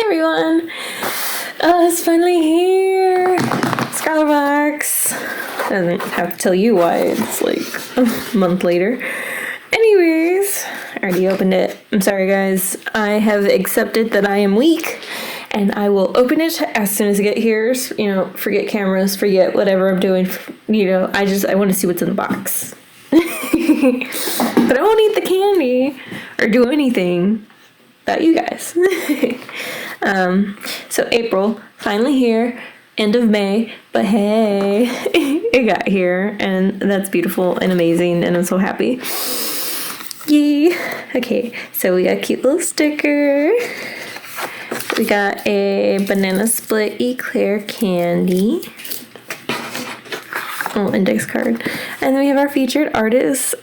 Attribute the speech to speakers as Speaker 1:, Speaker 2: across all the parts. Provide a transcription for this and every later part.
Speaker 1: everyone! It's finally here! ScrawlrBox! I don't have to tell you why it's like a month later. Anyways, I already opened it. I'm sorry guys. I have accepted that I am weak and I will open it as soon as I get here. You know, forget cameras, forget whatever I'm doing. You know, I want to see what's in the box. But I won't eat the candy or do anything about you guys. So April, finally here, end of May, but hey, it got here, and that's beautiful and amazing, and I'm so happy. Yay! Okay, so we got a cute little sticker. We got a banana split eclair candy. Oh, index card. And then we have our featured artist.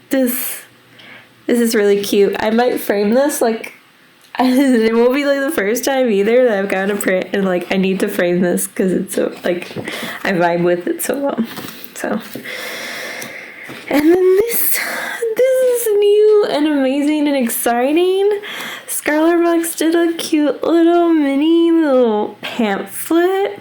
Speaker 1: This is really cute. I might frame this, like, it won't be like the first time either that I've gotten a print, and like I need to frame this because it's so, like, I vibe with it so well. So, and then this is new and amazing and exciting. ScrawlrBox did a cute little pamphlet.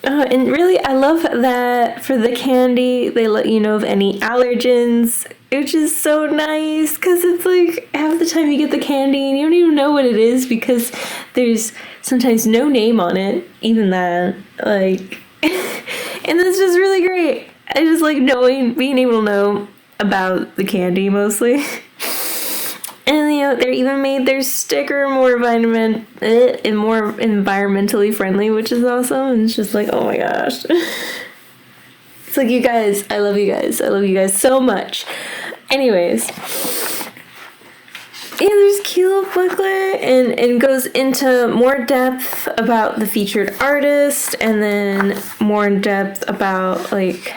Speaker 1: And really, I love that for the candy, they let you know of any allergens, which is so nice, because it's like half the time you get the candy and you don't even know what it is because there's sometimes no name on it, even that, like, and that's just really great. I just like being able to know about the candy mostly. And, you know, they even made their sticker more environmentally friendly, which is awesome. And it's just like, oh my gosh. It's like, you guys, I love you guys. I love you guys so much. Anyways. Yeah, there's a cute little booklet and goes into more depth about the featured artist. And then more in depth about, like,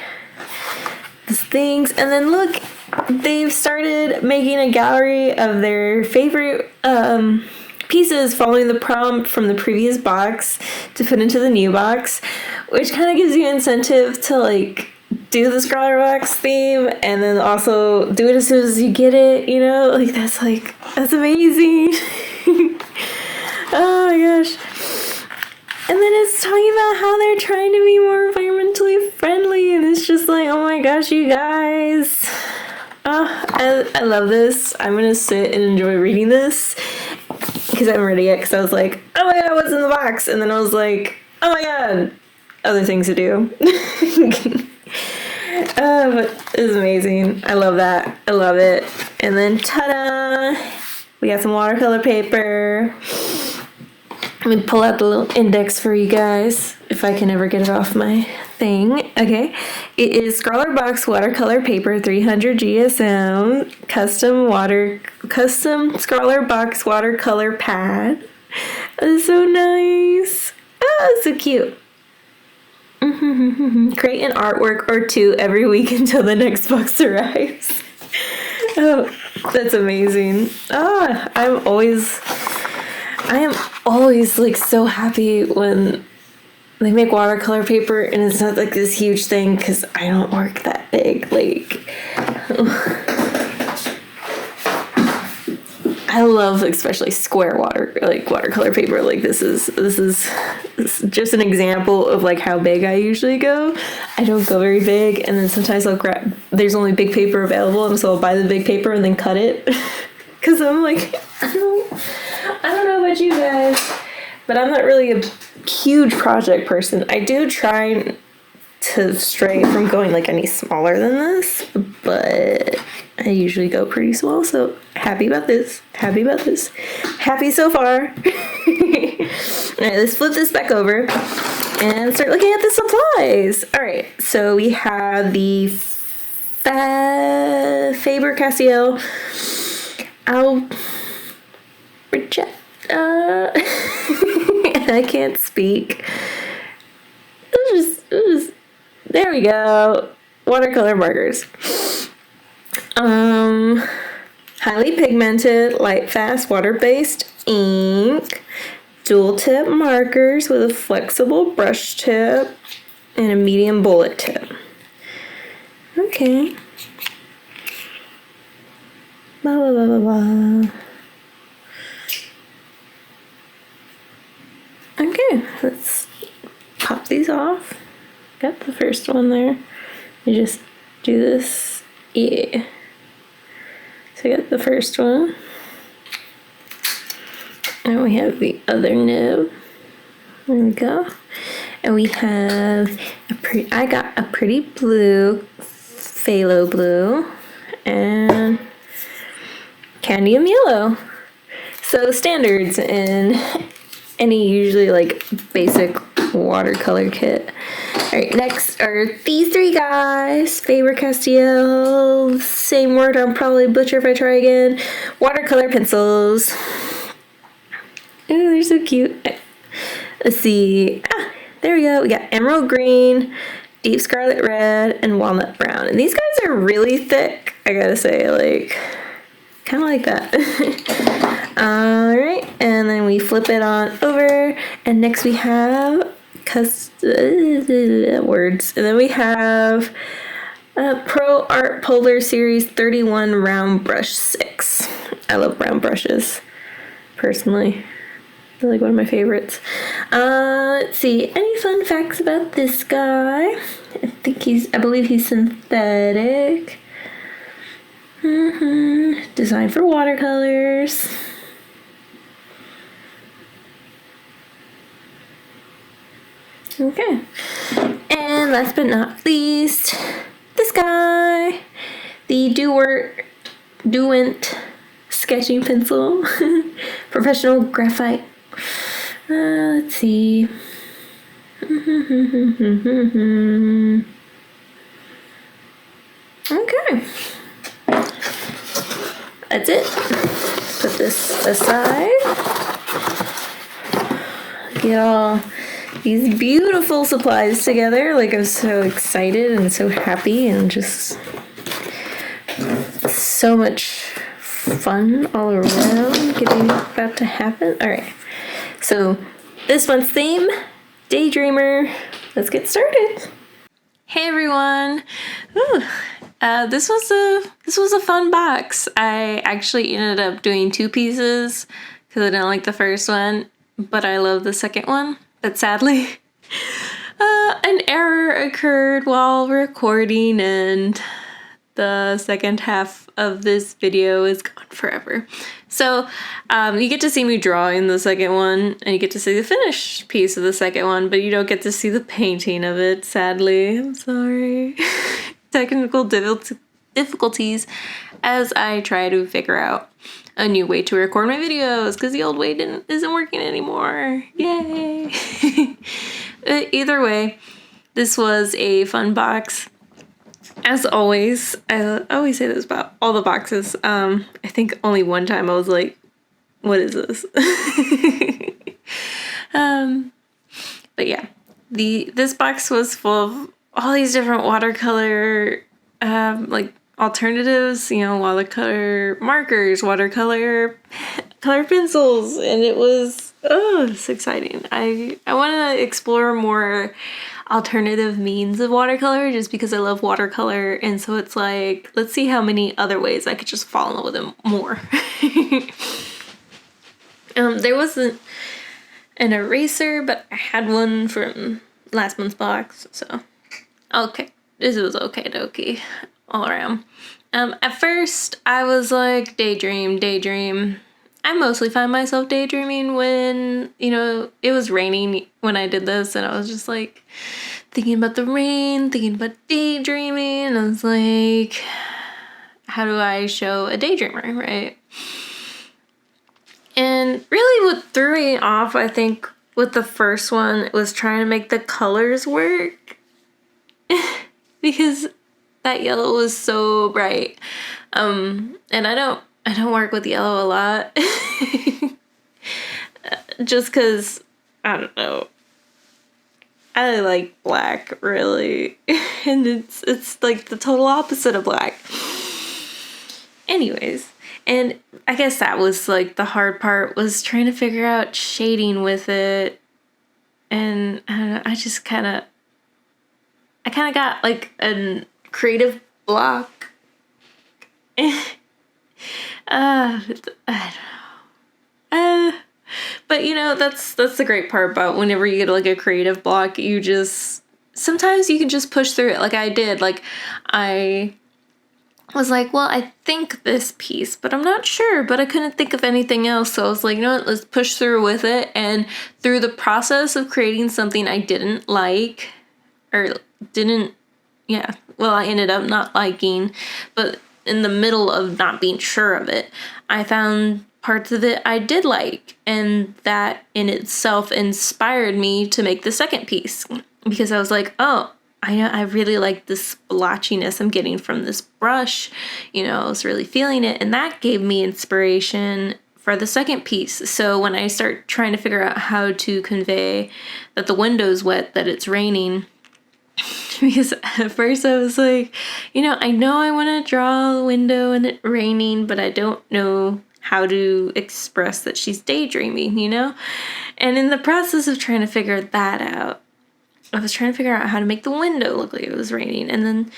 Speaker 1: these things. And then look, they've started making a gallery of their favorite pieces following the prompt from the previous box to put into the new box, which kind of gives you incentive to like do the ScrawlrBox theme and then also do it as soon as you get it, you know, like that's amazing. Oh my gosh. And then it's talking about how they're trying to be more environmentally friendly, and it's just like, oh my gosh, you guys. I love this. I'm gonna sit and enjoy reading this because I haven't read it yet because I was like, oh my god, what's in the box? And then I was like, oh my god, other things to do. But it's amazing. I love that. I love it. And then ta-da! We got some watercolor paper. Let me pull out the little index for you guys, if I can ever get it off my thing. Okay, it is ScrawlrBox watercolor paper 300 GSM custom ScrawlrBox watercolor pad. It's so nice. Oh, so cute. Create an artwork or two every week until the next box arrives. Oh, that's amazing. I am always like so happy when they make watercolor paper and it's not like this huge thing because I don't work that big. Like, I love especially square watercolor paper. Like this is just an example of like how big I usually go. I don't go very big, and then sometimes I'll grab. There's only big paper available, and so I'll buy the big paper and then cut it because I'm like I don't know about you guys, but I'm not really a huge project person. I do try to stray from going like any smaller than this, but I usually go pretty small, so happy about this. Happy so far. Alright, let's flip this back over and start looking at the supplies. Alright, so we have the Faber-Castell Albrecht. I can't speak. There we go. Watercolor markers. Highly pigmented, light fast, water-based ink. Dual tip markers with a flexible brush tip and a medium bullet tip. Okay. Blah, blah, blah, blah, blah. Okay, let's pop these off. Got the first one there. You just do this. Yeah. So I got the first one. And we have the other nib. There we go. And we have I got a pretty blue, phthalo blue, and cadmium yellow. So standards in any usually like basic watercolor kit. Alright, next are these three guys. Faber-Castell, same word I'll probably butcher if I try again. Watercolor pencils. Ooh, they're so cute. Let's see. There we go. We got emerald green, deep scarlet red, and walnut brown. And these guys are really thick, I gotta say, like, kind of like that. Alright, and then we flip it on over, and next we have words. And then we have Pro Art Polar Series 31 Round Brush 6. I love round brushes, personally. They're like one of my favorites. Let's see. Any fun facts about this guy? I believe he's synthetic. Designed for watercolors. Okay. And last but not least, this guy. The Derwent sketching pencil. Professional graphite. Let's see. Okay. That's it. Put this aside. Get all these beautiful supplies together. Like, I'm so excited and so happy and just so much fun all around about to happen. All right. So this month's theme, Daydreamer. Let's get started. Hey everyone. Ooh. This was a fun box. I actually ended up doing 2 pieces because I didn't like the first one, but I love the second one. But sadly, an error occurred while recording, and the second half of this video is gone forever. So you get to see me drawing the second one, and you get to see the finished piece of the second one, but you don't get to see the painting of it, sadly. I'm sorry. Technical difficulties as I try to figure out a new way to record my videos, because the old way isn't working anymore. Yay! Either way, this was a fun box. As always, I always say this about all the boxes. I think only one time I was like, what is this? But yeah, this box was full of all these different watercolor like alternatives, you know, watercolor markers, watercolor color pencils, and it's exciting. I want to explore more alternative means of watercolor just because I love watercolor, and so it's like, let's see how many other ways I could just fall in love with them more. There wasn't an eraser, but I had one from last month's box, so okay, this was okay dokie all around. At first I was like, daydream. I mostly find myself daydreaming when, you know, it was raining when I did this, and I was just like thinking about the rain, thinking about daydreaming, and I was like, how do I show a daydreamer, right? And really what threw me off, I think, with the first one was trying to make the colors work. Because that yellow was so bright. And I don't work with yellow a lot. Just because, I don't know. I like black, really. And it's like the total opposite of black. Anyways, and I guess that was like the hard part, was trying to figure out shading with it. And I don't know, I kind of got like a creative block. I don't know. But But you know, that's the great part about whenever you get like a creative block, you just, sometimes you can just push through it. Like I did, like I was like, well, I think this piece, but I'm not sure, but I couldn't think of anything else. So I was like, you know what, let's push through with it. And through the process of creating something I didn't like, or didn't, yeah, well, I ended up not liking, but in the middle of not being sure of it, I found parts of it I did like. And that in itself inspired me to make the second piece, because I was like, oh, I really like this splotchiness I'm getting from this brush. You know, I was really feeling it. And that gave me inspiration for the second piece. So when I start trying to figure out how to convey that the window's wet, that it's raining, because at first I was like, you know I want to draw the window and it raining, but I don't know how to express that she's daydreaming, you know? And in the process of trying to figure that out, I was trying to figure out how to make the window look like it was raining. And then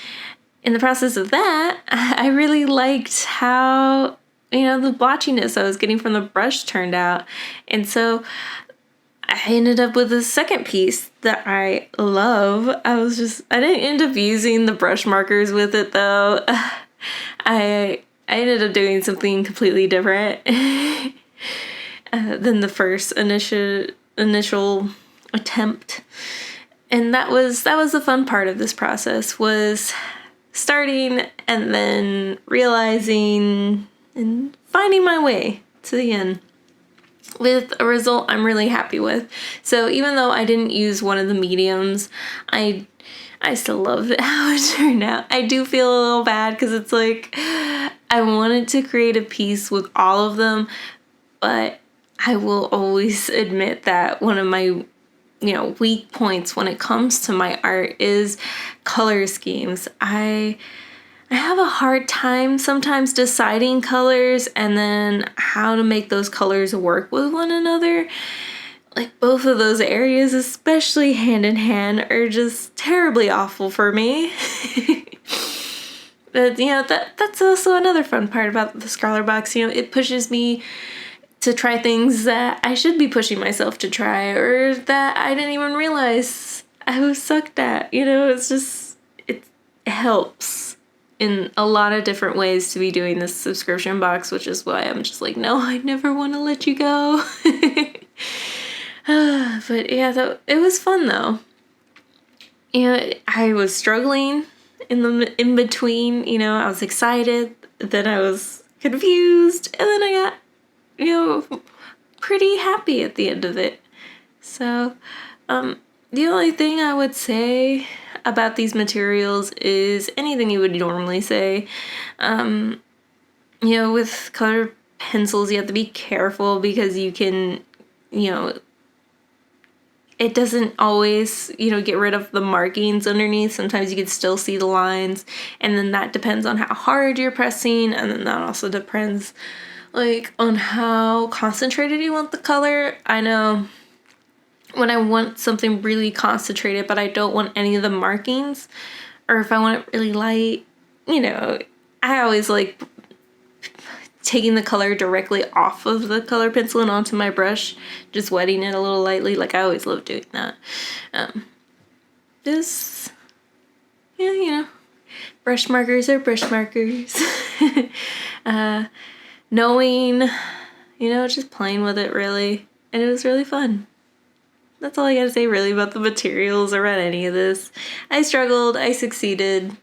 Speaker 1: in the process of that, I really liked how, you know, the blotchiness I was getting from the brush turned out. And so I ended up with a second piece that I love. I didn't end up using the brush markers with it though. I ended up doing something completely different than the first initial attempt. And that was the fun part of this process, was starting and then realizing and finding my way to the end with a result I'm really happy with. So even though I didn't use one of the mediums, I still love how it turned out. I do feel a little bad because it's like I wanted to create a piece with all of them, but I will always admit that one of my weak points when it comes to my art is color schemes. I have a hard time sometimes deciding colors and then how to make those colors work with one another. Like both of those areas, especially hand in hand, are just terribly awful for me. But that's also another fun part about the ScrawlrBox. It pushes me to try things that I should be pushing myself to try, or that I didn't even realize I was sucked at. It helps in a lot of different ways to be doing this subscription box, which is why I'm just like, no, I never want to let you go. But yeah, it was fun though. I was struggling in between. I was excited, then I was confused, and then I got pretty happy at the end of it. So, the only thing I would say about these materials is anything you would normally say. With color pencils, you have to be careful because you can, it doesn't always, get rid of the markings underneath. Sometimes you can still see the lines, and then that depends on how hard you're pressing, and then that also depends on how concentrated you want the color. I know when I want something really concentrated, but I don't want any of the markings, or if I want it really light, I always like taking the color directly off of the color pencil and onto my brush, just wetting it a little lightly. I always love doing that. Brush markers are brush markers. Knowing, just playing with it really, and it was really fun. That's all I gotta say really about the materials or about any of this. I struggled, I succeeded,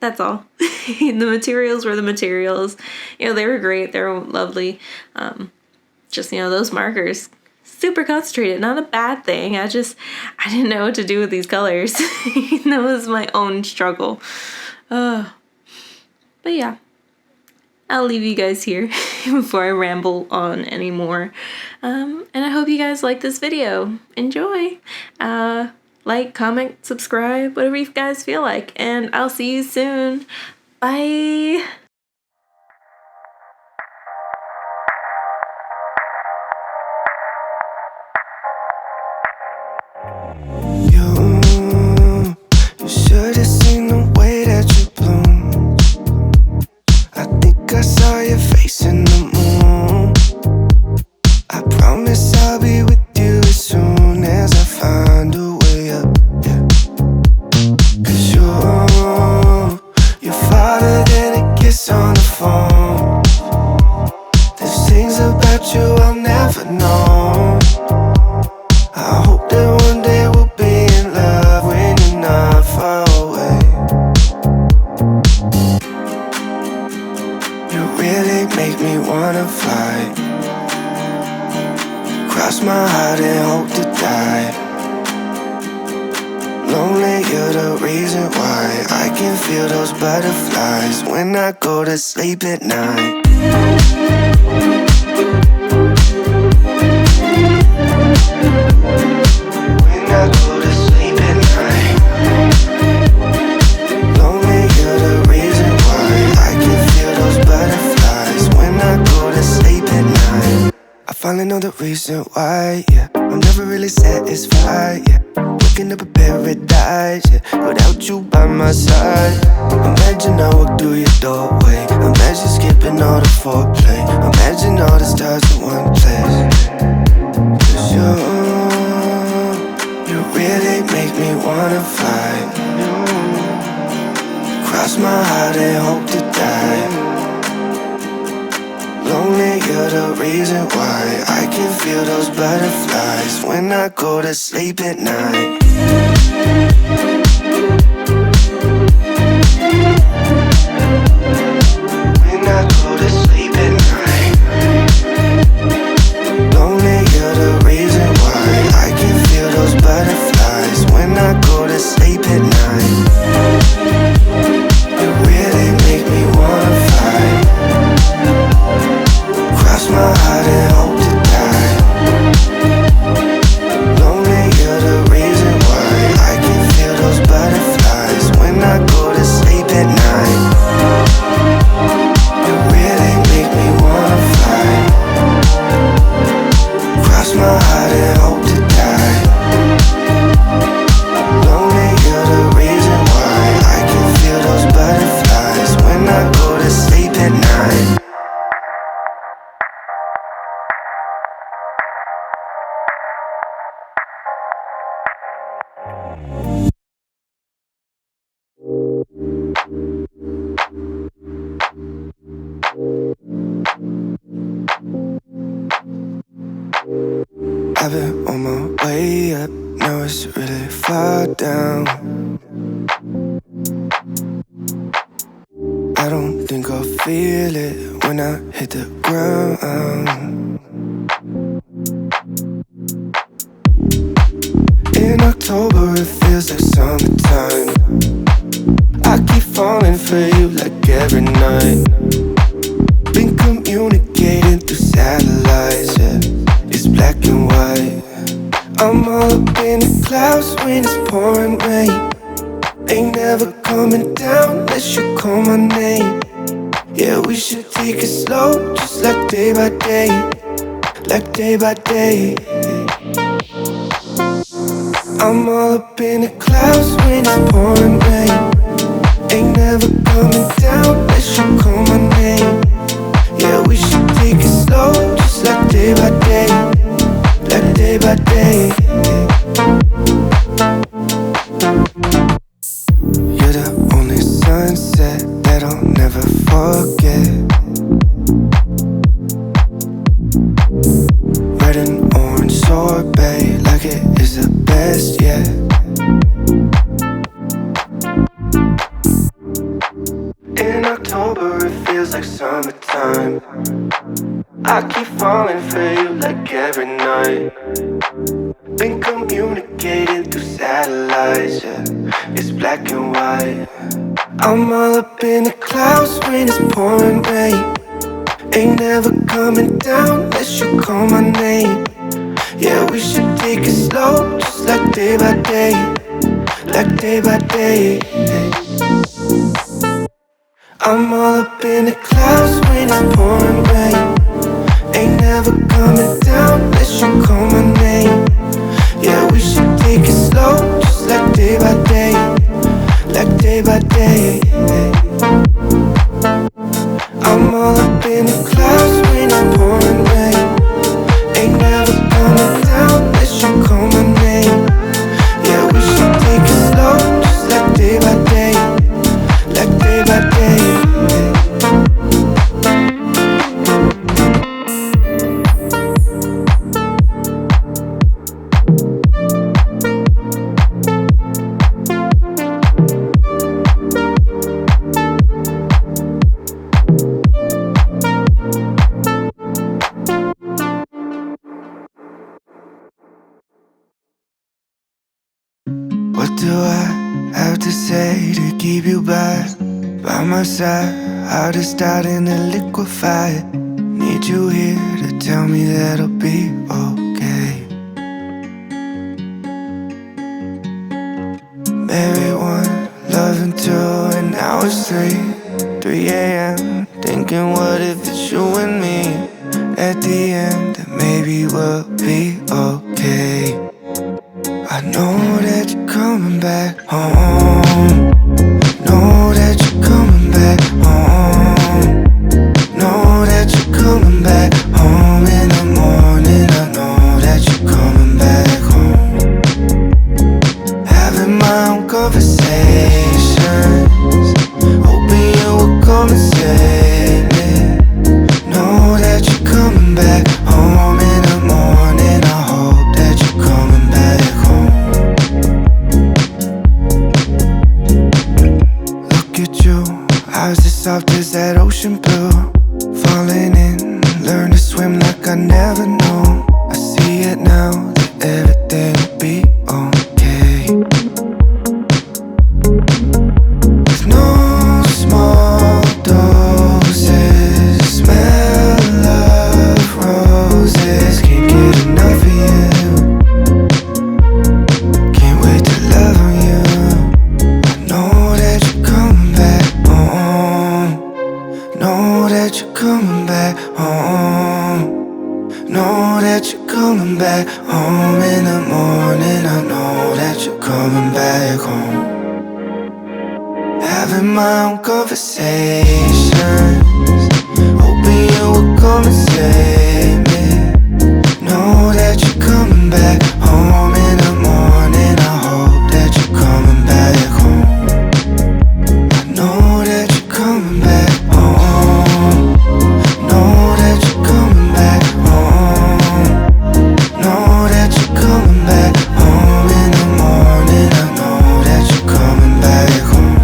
Speaker 1: that's all. The materials were the materials. They were great, they were lovely. Those markers, super concentrated, not a bad thing. I didn't know what to do with these colors. That was my own struggle. But yeah. I'll leave you guys here before I ramble on anymore. And I hope you guys like this video. Enjoy. Like, comment, subscribe, whatever you guys feel like. And I'll see you soon. Bye.
Speaker 2: You should have seen the way that you bloom. I saw your face in the moon. I promise I'll I'll be with you as soon as I find a way up, yeah. 'Cause you're farther than a kiss on the phone. There's things about you I'll never know. I hope that one day we'll be in love when you're not far away. You really make me wanna fly, cross my heart and hope to die. Lonely, you're the reason why I can feel those butterflies when I go to sleep at night. When I go to sleep at night. Lonely, you're the reason why I can feel those butterflies when I go to sleep at night. I finally know the reason why, yeah. I'm never really satisfied, yeah. Waking up in paradise, yeah, without you by my side. Imagine I walk through your doorway. Imagine skipping all the foreplay. Imagine all the stars in one place. 'Cause you really make me wanna fly, cross my heart and hope to die. Lonely, you're the reason why I can feel those butterflies when I go to sleep at night. When I go to sleep at night. Lonely, you're the reason why I can feel those butterflies when I go to sleep at night. You really make me wanna fly, cross my heart and hope to die. Lonely, you're the reason why I can feel those butterflies when I go to sleep at night. You really make me wanna fly, cross my heart and hope to die. Lonely, you're the reason why I can feel those butterflies when I go to sleep at night. I've been on my way up, now it's really far down. I don't think I'll feel it when I hit the ground. In October it feels like summertime. I keep falling for you like every night. Been communicating through satellites, yeah. It's black and white. I'm all up in the clouds when it's pouring rain. Ain't never coming down unless you call my name. Yeah, we should take it slow, just like day by day, like day by day. I'm all up in the clouds when it's pouring rain. Ain't never coming down unless you call my name. Yeah, we should take it slow, just like day by day, like day by day. You're the only sunset that I'll never forget. Red and orange sorbet, like it is the best yet. In October it feels like summertime. I keep falling for you like every night. Been communicating through satellites, yeah. It's black and white. I'm all up in the clouds when it's pouring rain. Ain't never coming down unless you call my name. Yeah, we should take it slow, just like day by day, like day by day. I'm all up in the clouds when it's pouring rain. Ain't never coming down unless you call my name. Yeah, we should take it slow, just like day by day, like day by day. I'm all up in the clouds when it's pouring rain. Ain't never coming do I have to say to keep you by my side? How to start and to liquefy it. Need you here to tell me that I'll be okay. Married one, loving two, and now it's 3 a.m. Thinking what if it's you and me? At the end, that maybe we'll be okay. I know that you're coming back home. Know that you're coming back home. Know that you're coming back home in the morning. I know that you're coming back home. Having my own conversations, hoping you will come and save me. Know that you're coming back home in the morning. I hope that you're coming back home. Look at you, eyes as soft as that ocean blue. Falling in, learn to swim like I never knew. I see it now, that everything will be okay. With no small doses, smell of roses. Can't get enough of you. Can't wait to love on you. I know that you're coming back home. Know that you're coming back home. Know that you're coming back home in the morning. I know that you're coming back home. Having my own conversations, hoping you will come and save me. Know that you're coming back home in the morning. I hope that you're coming back home. I know that you're coming back home. Know that you're coming back home. Know that you're coming back home in the morning. I know that you're coming back home.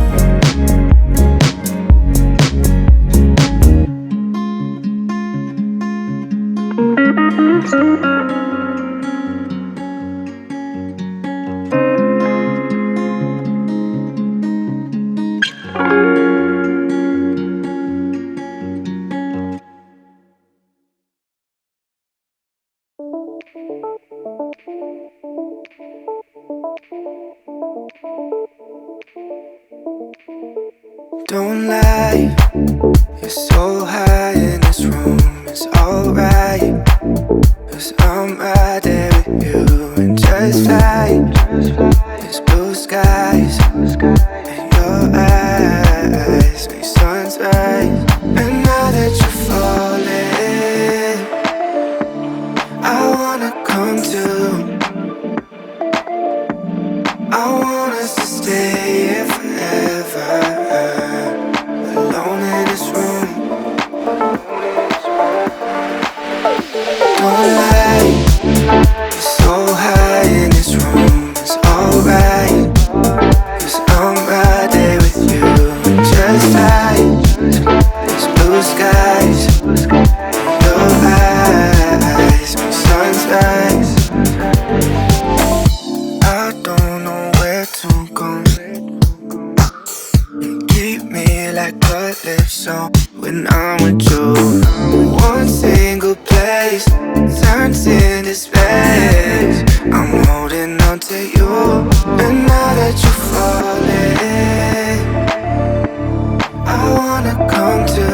Speaker 2: Don't lie, you're so high in this room. It's alright, 'cause I'm right there with you. And just like there's blue skies in your eyes, make suns rise. And now that you're falling, I wanna come to. I want us to stay here forever, alone in this room. Don't lie, you're so high in this room. It's alright, 'cause I'm right there with you. And just like these blue skies in your eyes, make suns rise. I don't know where to go. Keep me like calypso when I'm with you. One single place turns into space. I'm holding on to you. And now that you're falling, I wanna come to.